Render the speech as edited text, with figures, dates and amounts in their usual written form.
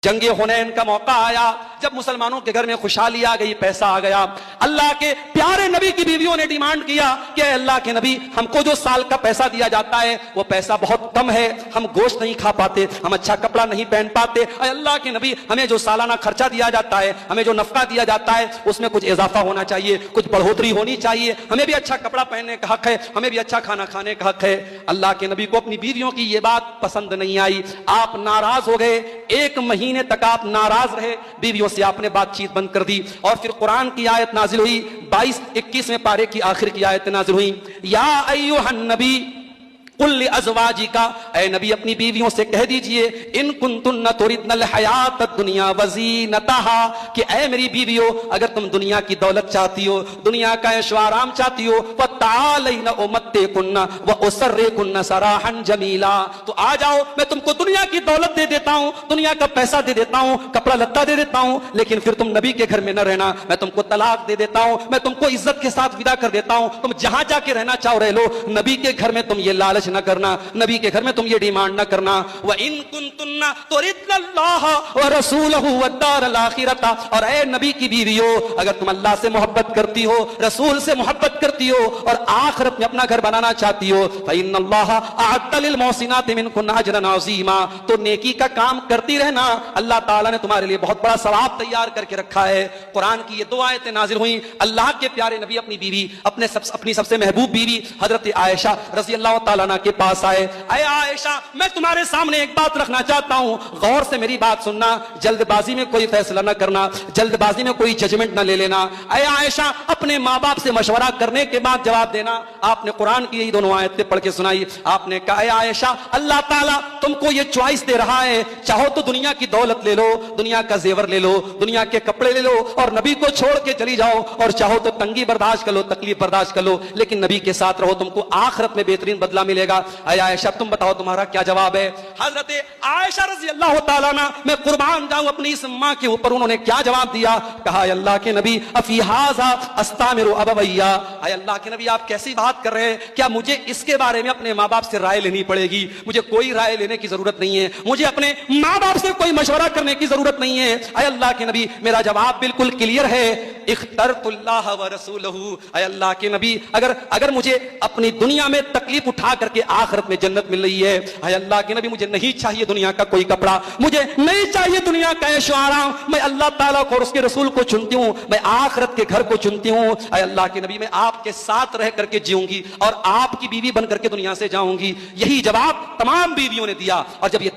جنگ حنین کا موقع آیا، جب مسلمانوں کے گھر میں خوشحالی آ گئی، پیسہ آ گیا، اللہ کے پیارے نبی کی بیویوں نے ڈیمانڈ کیا کہ اے اللہ کے نبی، ہم کو جو سال کا پیسہ دیا جاتا ہے وہ پیسہ بہت کم ہے، ہم گوشت نہیں کھا پاتے، ہم اچھا کپڑا نہیں پہن پاتے، اے اللہ کے نبی ہمیں جو سالانہ خرچہ دیا جاتا ہے، ہمیں جو نفقہ دیا جاتا ہے اس میں کچھ اضافہ ہونا چاہیے، کچھ بڑھوتری ہونی چاہیے، ہمیں بھی اچھا کپڑا پہننے کا حق ہے، ہمیں بھی اچھا کھانا کھانے کا حق ہے۔ اللہ کے نبی کو اپنی بیویوں کی یہ بات پسند نہیں آئی، آپ ناراض ہو گئے، 1 مہینے تک آپ ناراض رہے، بیویوں سے آپ نے بات چیت بند کر دی، اور پھر قرآن کی آیت نازل ہوئی، 22-21 پارے کی آخر کی آیت نازل ہوئی، یا ایھا النبی قل لازواجک، اے نبی اپنی بیویوں سے کہہ دیجئے، ان کنتن تردن الحیات الدنیا وزینتها، کہ اے میری بیویوں اگر تم دنیا کی دولت چاہتی ہو، دنیا کا عیش و آرام چاہتی ہو، فتعالین امتعکن واسرحکن سراحا جمیلا، تو آ جاؤ، میں تم کو دنیا کی دولت دے دیتا ہوں، دنیا کا پیسہ دے دیتا ہوں، کپڑا لتا دے دیتا ہوں، لیکن پھر تم نبی کے گھر میں نہ رہنا، میں تم کو طلاق دے دیتا ہوں، میں تم کو عزت کے ساتھ ودا کر دیتا ہوں، تم جہاں جا کے رہنا چاہو رہ لو، نبی کے گھر میں تم یہ لالچ نہ کرنا، نبی کے گھر میں تم یہ ڈیمانڈ نہ کرنا۔ وَإِن كُنتُنَّ تُرِدْنَ اللَّهَ وَرَسُولَهُ وَالدَّارَ الْآخِرَةَ، اور اے نبی کی بیویو اگر تم اللہ سے محبت کرتی ہو، رسول سے محبت کرتی ہو، اور آخرت میں اپنا گھر بنانا چاہتی ہو، فَإِنَّ اللَّهَ أَعَدَّ لِلْمُحْسِنَاتِ مِنكُنَّ أَجْرًا عَظِيمًا، تو نیکی کا کام کرتی رہنا، اللہ تعالیٰ نے تمہارے لیے بہت بڑا ثواب تیار کر کے رکھا ہے۔ قرآن کی یہ 2 آیتیں نازل ہوئیں، اللہ کے پیارے نبی اپنی بیوی، اپنی سب سے محبوب بیوی حضرت عائشہ رضی اللہ تعالیٰ عنہ کے پاس آئے، اے عائشہ میں تمہارے سامنے ایک بات رکھنا چاہتا ہوں، غور سے میری بات سننا، جلد بازی میں کوئی فیصلہ نہ کرنا، جلد بازی میں کوئی ججمنٹ نہ لے لینا، اے عائشہ اپنے ماں باپ سے مشورہ کرنے کے بعد جواب دینا۔ آپ نے قرآن کی یہی 2 آیتیں پڑھ کے سنائی، آپ نے کہا اے عائشہ اللہ تعالیٰ تم کو یہ چوائس دے رہا ہے، چاہو تو دنیا کی دولت لے لو، دنیا کا زیور لے لو، دنیا کے کپڑے لے لو اور نبی کو چھوڑ کے چلی جاؤ، اور چاہو تو تنگی برداشت کر لو، تکلیف برداشت کر لو، لیکن نبی کے ساتھ رہو، تم کو آخرت میں بہترین بدلہ ملے گا۔ اے عائشہ تم بتاؤ تمہارا کیا جواب ہے؟ حضرت عائشہ رضی اللہ تعالیٰ عنہ میں قربان جاؤں اپنی اس ماں کے اوپر، انہوں نے کیا جواب دیا؟ کہا اے اللہ کے نبی افی ھذا استامر ابویا، اے اللہ کے نبی آپ کیسی بات کر رہے ہیں، کیا مجھے اس کے بارے میں اپنے ماں باپ سے رائے لینی پڑے گی؟ مجھے کوئی رائے لینے کی ضرورت نہیں ہے، مجھے اپنے ماں باپ سے کوئی مشورہ کرنے کی ضرورت نہیں ہے۔ اے اللہ کے نبی میرا جواب بالکل کلیئر ہے، اخترت اللہ ورسولہ، اے اللہ کے نبی اگر مجھے اپنی دنیا میں تکلیف اٹھا کر کے آخرت میں جنت مل رہی ہے، اے اللہ کے نبی مجھے نہیں چاہیے دنیا کا کوئی کپڑا، مجھے نہیں چاہیے دنیا کا عیش و آرام، میں اللہ تعالیٰ کو اور اس کے رسول کو چنتی ہوں، میں آخرت کے گھر کو چنتی ہوں۔ اے اللہ کے نبی میں آپ کے ساتھ رہ کر کے جیوں گی اور آپ کی بیوی بن کر کے دنیا سے جاؤں گی۔ یہی جواب تمام بیویوں نے دیا، اور جب یہ